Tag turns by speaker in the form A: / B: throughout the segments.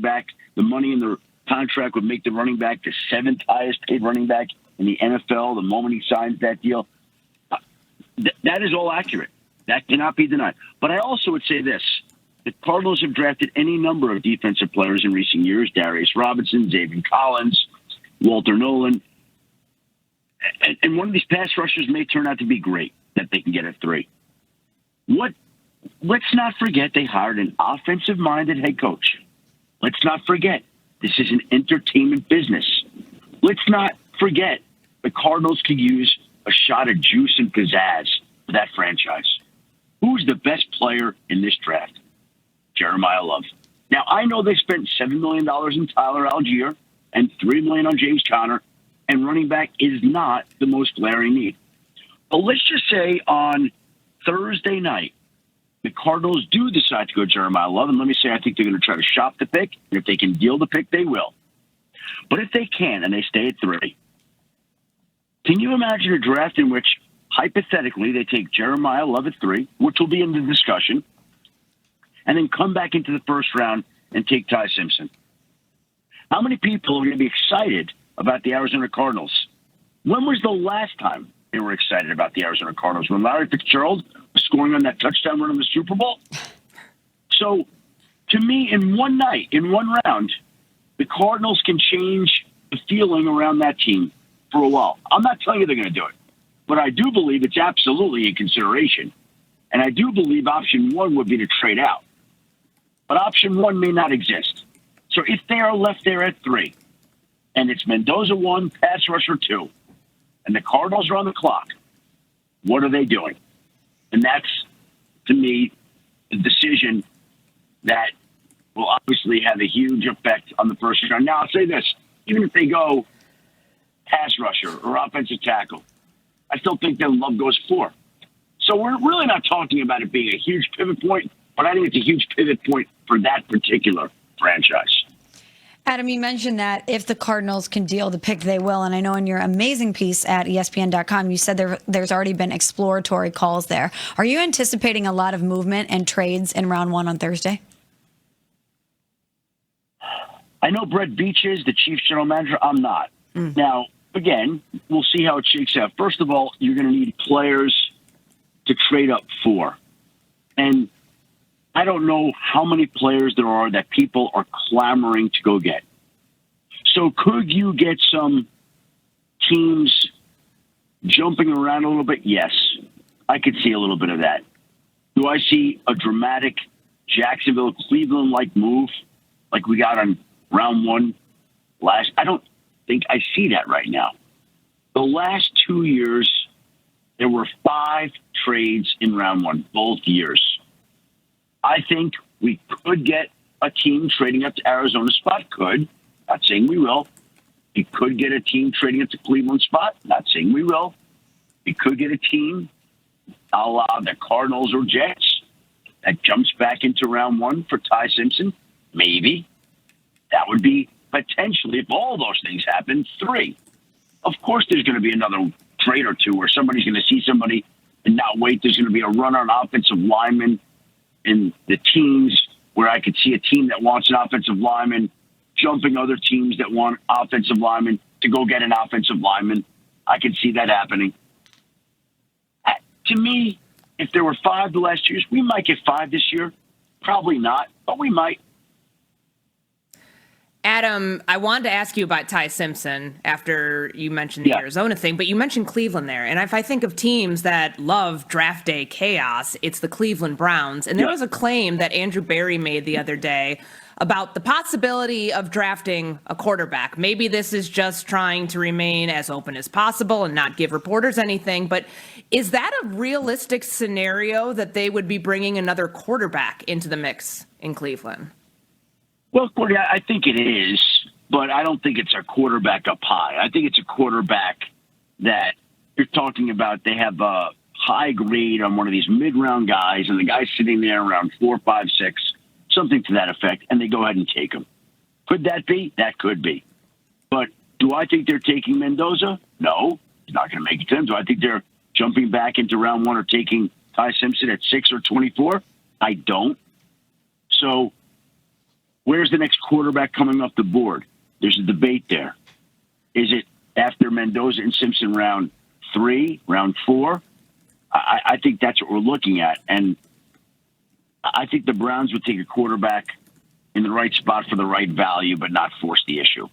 A: back. The money in the contract would make the running back the 7th highest paid running back in the NFL the moment he signs that deal. That is all accurate. That cannot be denied. But I also would say this. The Cardinals have drafted any number of defensive players in recent years, Darius Robinson, Xavier Collins, Walter Nolan. And one of these pass rushers may turn out to be great that they can get at 3. Let's not forget they hired an offensive-minded head coach. Let's not forget this is an entertainment business. Let's not forget the Cardinals could use a shot of juice and pizzazz for that franchise. Who's the best player in this draft? Jeremiyah Love. Now, I know they spent $7 million in Tyler Algier and $3 million on James Conner, and running back is not the most glaring need. But let's just say on Thursday night, the Cardinals do decide to go Jeremiyah Love, and let me say I think they're going to try to shop the pick, and if they can deal the pick, they will. But if they can and they stay at 3, can you imagine a draft in which, hypothetically, they take Jeremiyah Love at 3, which will be in the discussion, and then come back into the first round and take Ty Simpson? How many people are going to be excited about the Arizona Cardinals? When was the last time they were excited about the Arizona Cardinals? When Larry Fitzgerald was scoring on that touchdown run in the Super Bowl? So, to me, in one night, in one round, the Cardinals can change the feeling around that team for a while. I'm not telling you they're going to do it, but I do believe it's absolutely in consideration. And I do believe option 1 would be to trade out. But option 1 may not exist. So if they are left there at 3, and it's Mendoza 1, pass rusher 2, and the Cardinals are on the clock, what are they doing? And that's, to me, the decision that will obviously have a huge effect on the first round. Now, I'll say this. Even if they go pass rusher or offensive tackle, I still think that Love goes 4. So we're really not talking about it being a huge pivot point, but I think it's a huge pivot point for that particular franchise.
B: Adam, you mentioned that if the Cardinals can deal the pick, they will. And I know in your amazing piece at ESPN.com, you said there's already been exploratory calls there. Are you anticipating a lot of movement and trades in round 1 on Thursday?
A: I know Brett Veach is the Chiefs general manager. I'm not. Now, again, we'll see how it shakes out. First of all, you're going to need players to trade up for. And I don't know how many players there are that people are clamoring to go get. So could you get some teams jumping around a little bit? Yes, I could see a little bit of that. Do I see a dramatic Jacksonville-Cleveland-like move like we got on round 1 last? I don't think I see that right now. The last 2 years, there were 5 trades in round 1, both years. I think we could get a team trading up to Arizona spot. Could. Not saying we will. We could get a team trading up to Cleveland spot. Not saying we will. We could get a team a la the Cardinals or Jets that jumps back into round 1 for Ty Simpson. Maybe. That would be potentially, if all those things happen, 3. Of course there's going to be another trade or 2 where somebody's going to see somebody and not wait. There's going to be a run on offensive lineman in the teams where I could see a team that wants an offensive lineman jumping other teams that want offensive linemen to go get an offensive lineman. I could see that happening. To me, if there were 5 the last 2 years, we might get 5 this year. Probably not, but we might.
C: Adam, I wanted to ask you about Ty Simpson after you mentioned the Arizona thing, but you mentioned Cleveland there. And if I think of teams that love draft day chaos, it's the Cleveland Browns. And there was a claim that Andrew Berry made the other day about the possibility of drafting a quarterback. Maybe this is just trying to remain as open as possible and not give reporters anything. But is that a realistic scenario that they would be bringing another quarterback into the mix in Cleveland?
A: Well, Courtney, I think it is, but I don't think it's a quarterback up high. I think it's a quarterback that you're talking about. They have a high grade on one of these mid-round guys, and the guy's sitting there around 4, 5, 6, something to that effect, and they go ahead and take him. Could that be? That could be. But do I think they're taking Mendoza? No, he's not going to make it to them. Do I think they're jumping back into round 1 or taking Ty Simpson at 6 or 24? I don't. So Where's the next quarterback coming off the board? There's a debate there. Is it after Mendoza and Simpson round 3, round 4? I think that's what we're looking at. And I think the Browns would take a quarterback in the right spot for the right value, but not force the issue.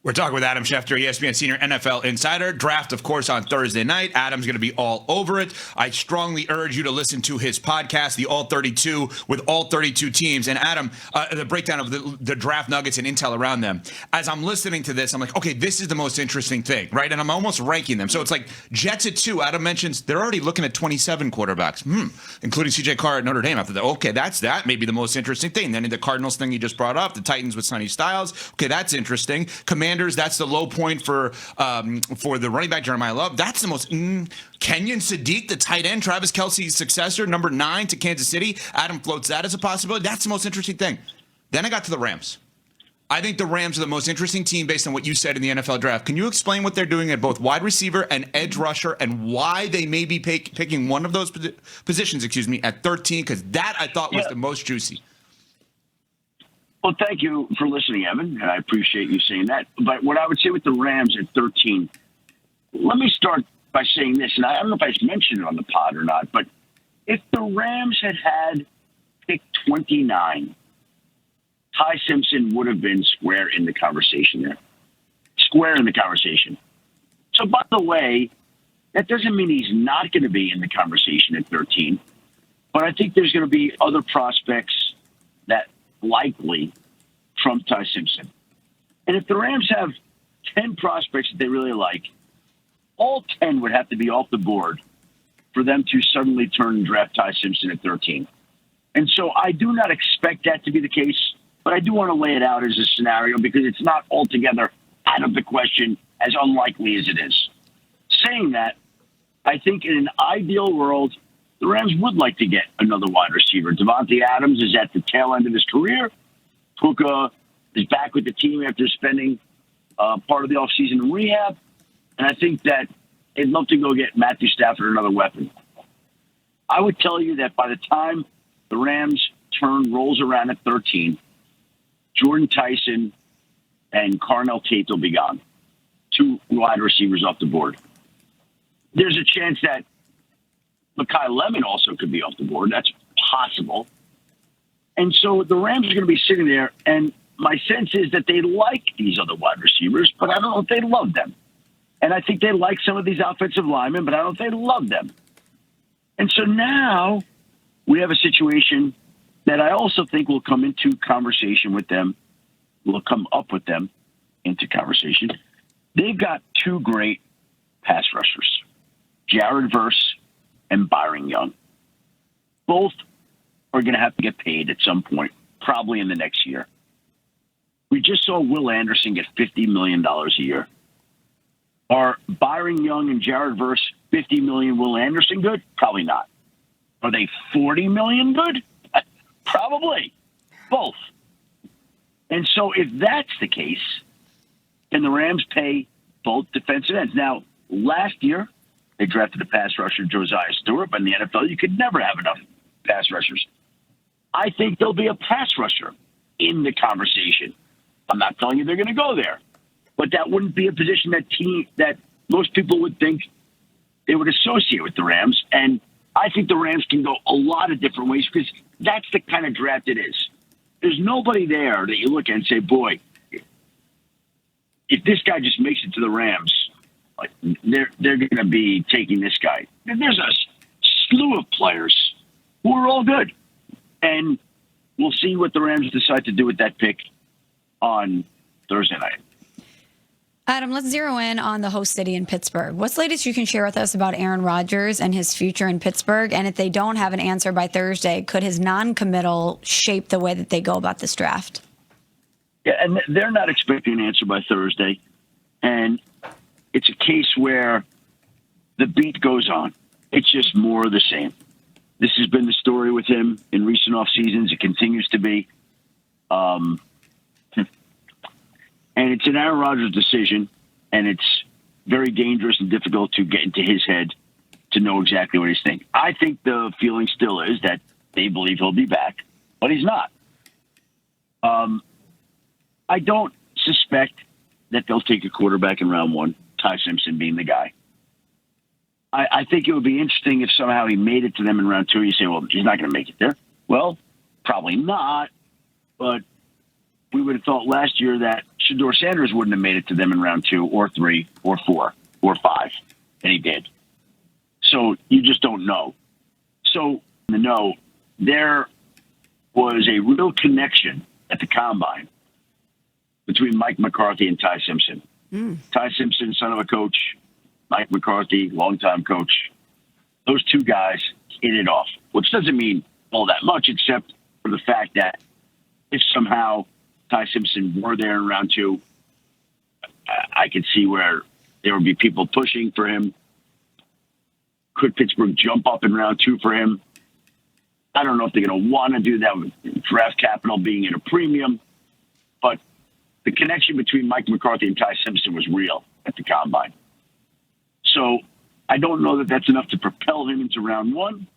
D: We're talking with Adam Schefter, ESPN Senior NFL Insider. Draft, of course, on Thursday night. Adam's going to be all over it. I strongly urge you to listen to his podcast, the All 32, with all 32 teams. And Adam, the breakdown of the draft nuggets and intel around them. As I'm listening to this, I'm like, okay, this is the most interesting thing, right? And I'm almost ranking them. So it's like Jets at 2. Adam mentions they're already looking at 27 quarterbacks, including C.J. Carr at Notre Dame. After that, okay, that may be the most interesting thing. Then in the Cardinals thing you just brought up, the Titans with Sonny Styles. Okay, that's interesting. Commanders, that's the low point for the running back Jeremiyah Love. That's the most. Kenyon Sadiq, the tight end, Travis Kelce's successor, number 9 to Kansas City. Adam floats that as a possibility. That's the most interesting thing. Then I got to the Rams. I think the Rams are the most interesting team based on what you said in the NFL draft. Can you explain what they're doing at both wide receiver and edge rusher and why they may be picking one of those positions, at 13? Because that I thought was the most juicy.
A: Well, thank you for listening, Evan, and I appreciate you saying that. But what I would say with the Rams at 13, let me start by saying this, and I don't know if I mentioned it on the pod or not, but if the Rams had pick 29, Ty Simpson would have been square in the conversation there. Square in the conversation. So, by the way, that doesn't mean he's not going to be in the conversation at 13, but I think there's going to be other prospects that likely trump Ty Simpson. And if the Rams have 10 prospects that they really like, all 10 would have to be off the board for them to suddenly turn and draft Ty Simpson at 13. And so I do not expect that to be the case, but I do want to lay it out as a scenario because it's not altogether out of the question, as unlikely as it is. Saying that, I think in an ideal world, the Rams would like to get another wide receiver. Devontae Adams is at the tail end of his career. Puka is back with the team after spending part of the offseason in rehab. And I think that they'd love to go get Matthew Stafford another weapon. I would tell you that by the time the Rams turn rolls around at 13, Jordan Tyson and Carnell Tate will be gone. 2 wide receivers off the board. There's a chance that Mekhi Lemon also could be off the board. That's possible. And so the Rams are going to be sitting there, and my sense is that they like these other wide receivers, but I don't know if they love them. And I think they like some of these offensive linemen, but I don't know if they love them. And so now we have a situation that I also think will come into conversation with them, will come up with them into conversation. They've got 2 great pass rushers, Jared Verse and Byron Young. Both are going to have to get paid at some point, probably in the next year. We just saw Will Anderson get $50 million a year. Are Byron Young and Jared Verse $50 million Will Anderson good? Probably not. Are they $40 million good? Probably. Both. And so if that's the case, can the Rams pay both defensive ends? Now, last year, they drafted a pass rusher, Josiah Stewart, but in the NFL, you could never have enough pass rushers. I think there'll be a pass rusher in the conversation. I'm not telling you they're going to go there, but that wouldn't be a position that most people would think they would associate with the Rams. And I think the Rams can go a lot of different ways because that's the kind of draft it is. There's nobody there that you look at and say, boy, if this guy just makes it to the Rams, like they're going to be taking this guy. There's a slew of players who are all good. And we'll see what the Rams decide to do with that pick on Thursday night.
B: Adam, let's zero in on the host city in Pittsburgh. What's the latest you can share with us about Aaron Rodgers and his future in Pittsburgh? And if they don't have an answer by Thursday, could his non-committal shape the way that they go about this draft?
A: Yeah, and they're not expecting an answer by Thursday. And it's a case where the beat goes on. It's just more of the same. This has been the story with him in recent off seasons. It continues to be. And it's an Aaron Rodgers decision, and it's very dangerous and difficult to get into his head to know exactly what he's thinking. I think the feeling still is that they believe he'll be back, but he's not. I don't suspect that they'll take a quarterback in round one, Ty Simpson being the guy. I think it would be interesting if somehow he made it to them in round two. You say, well, he's not going to make it there. Well, probably not. But we would have thought last year that Shedeur Sanders wouldn't have made it to them in round two or three or four or five. And he did. So you just don't know. So, there was a real connection at the combine between Mike McCarthy and Ty Simpson. Ty Simpson, son of a coach. Mike McCarthy, longtime coach. Those two guys hit it off, which doesn't mean all that much, except for the fact that if somehow Ty Simpson were there in round two, I could see where there would be people pushing for him. Could Pittsburgh jump up in round two for him? I don't know if they're going to want to do that with draft capital being at a premium, but the connection between Mike McCarthy and Ty Simpson was real at the combine. So I don't know that that's enough to propel him into round one,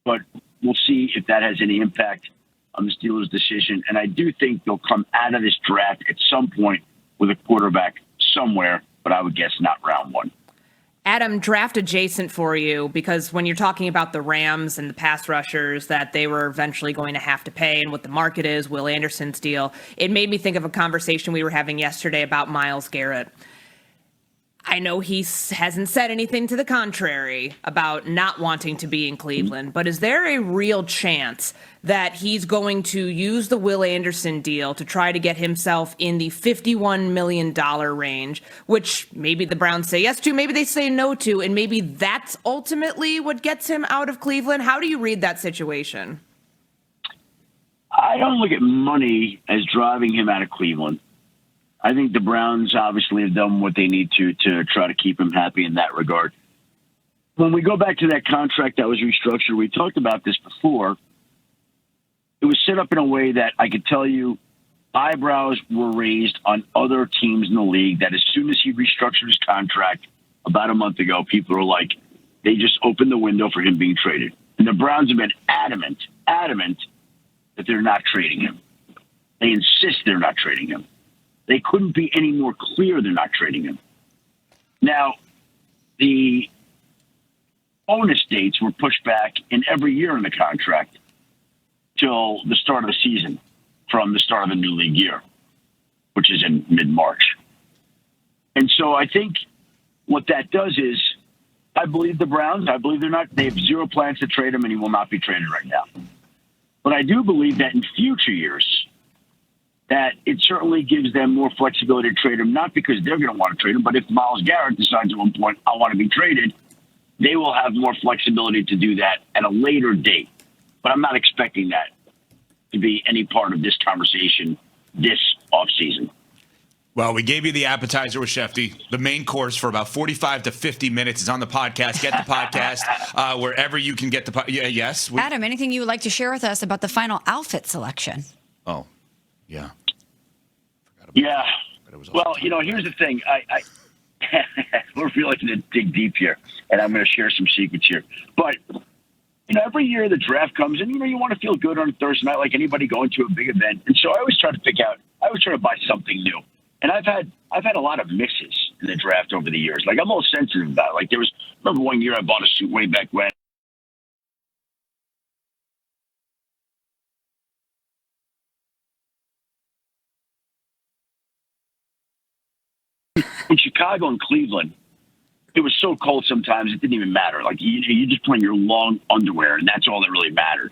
A: but we'll see if that has any impact on the Steelers' decision. And I do think they'll come out of this draft at some point with a quarterback somewhere, but I would guess not round one.
C: Adam, draft adjacent for you, because when you're talking about the Rams and the pass rushers that they were eventually going to have to pay and what the market is, Will Anderson's deal, it made me think of a conversation we were having yesterday about Myles Garrett. I know he hasn't said anything to the contrary about not wanting to be in Cleveland, but is there a real chance that he's going to use the Will Anderson deal to try to get himself in the $51 million range, which maybe the Browns say yes to, maybe they say no to, and maybe that's ultimately what gets him out of Cleveland? How do you read that situation?
A: I don't look at money as driving him out of Cleveland. I think the Browns obviously have done what they need to try to keep him happy in that regard. When we go back to that contract that was restructured, we talked about this before. It was set up in a way that I could tell you eyebrows were raised on other teams in the league that as soon as he restructured his contract about a month ago, people were like, they just opened the window for him being traded. And the Browns have been adamant that they're not trading him. They insist they're not trading him. They couldn't be any more clear they're not trading him. Now, the bonus dates were pushed back in every year in the contract till the start of the season from the start of the new league year, which is in mid-March. And so I think what that does is I believe the Browns, they have zero plans to trade him, and he will not be traded right now. But I do believe that in future years, that it certainly gives them more flexibility to trade him, not because they're going to want to trade him, but if Myles Garrett decides at one point, I want to be traded, they will have more flexibility to do that at a later date. But I'm not expecting that to be any part of this conversation this offseason.
D: Well, we gave you the appetizer with Schefty. The main course for about 45 to 50 minutes is on the podcast. Get the podcast wherever you can get the yes.
B: Adam, anything you would like to share with us about the final outfit selection?
D: Oh, yeah.
A: Yeah. Well, here's the thing. I we're really going to dig deep here, and I'm going to share some secrets here. But, every year the draft comes, and, you want to feel good on Thursday night like anybody going to a big event. And so I always try to buy something new. And I've had a lot of misses in the draft over the years. Like, I'm all sensitive about it. Like, remember one year I bought a suit way back when. In Chicago and Cleveland, it was so cold sometimes it didn't even matter. Like you just put on your long underwear, and that's all that really mattered.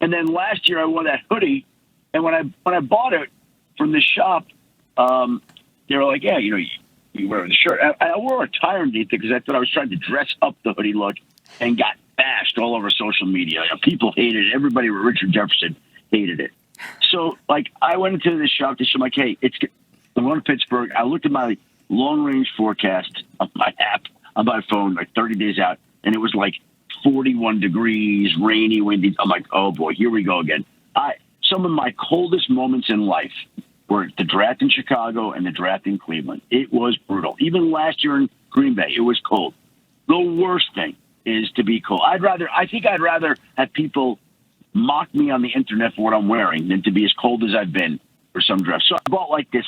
A: And then last year I wore that hoodie, and when I bought it from the shop, they were like, "Yeah, you wear the shirt." I wore a tie underneath it because I thought I was trying to dress up the hoodie look, and got bashed all over social media. People hated it. Everybody with Richard Jefferson hated it. So I went into the shop to show like, "Hey, I'm going to Pittsburgh." I looked at my long-range forecast on my app on my phone, like 30 days out, and it was like 41 degrees, rainy, windy. I'm like, oh boy, here we go again. Some of my coldest moments in life were the draft in Chicago and the draft in Cleveland. It was brutal. Even last year in Green Bay, it was cold. The worst thing is to be cold. I think I'd rather have people mock me on the internet for what I'm wearing than to be as cold as I've been for some drafts. So I bought like this